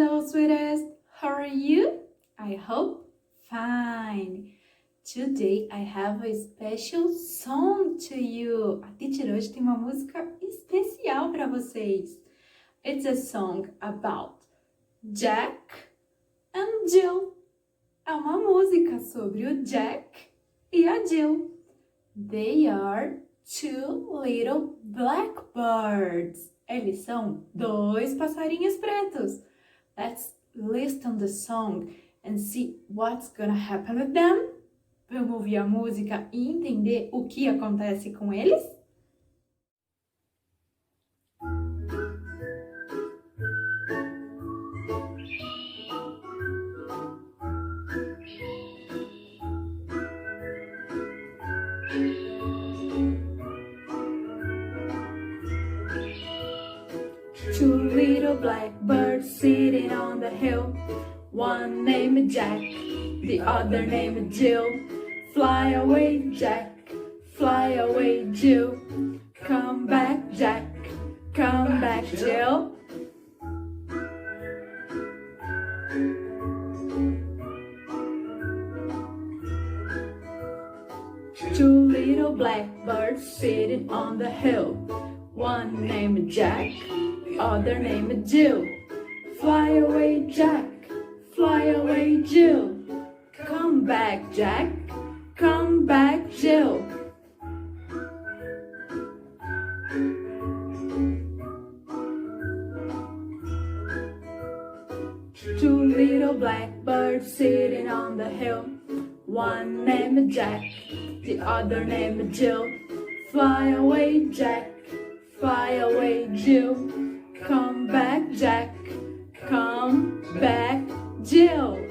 Hello, sweetest. How are you? I hope fine. Today I have a special song to you. A teacher hoje tem uma música especial para vocês. It's a song about Jack and Jill. É uma música sobre o Jack e a Jill. They are two little blackbirds. Eles são dois passarinhos pretos. Let's listen the song and see what's gonna happen with them. Vamos ouvir a música e entender o que acontece com eles? Two little blackbirds sitting on the hill. One named Jack, the other named Jill. Fly away, Jack, fly away, Jill. Come back, Jack, come back, Jill. Two little blackbirds sitting on the hill. One named Jack, the other named Jill. Fly away, Jack, fly away, Jill. Come back, Jack, come back, Jill. Two little blackbirds sitting on the hill. One named Jack, the other named Jill. Fly away, Jack, fly away, Jill. Come back, Jack, come back, Jill.